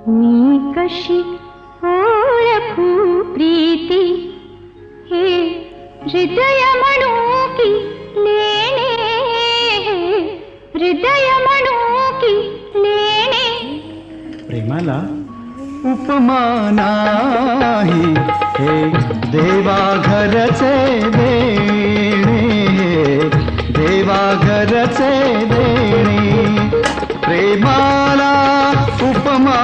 मी कशी ओळखू प्रीती हे हृदय म्हणू की लेणे, हृदय म्हणू की लेणे. प्रेमाला उपमा नाही हे देवा घरचे देणे, देवा घरचे देणे. प्रेमाला उपमा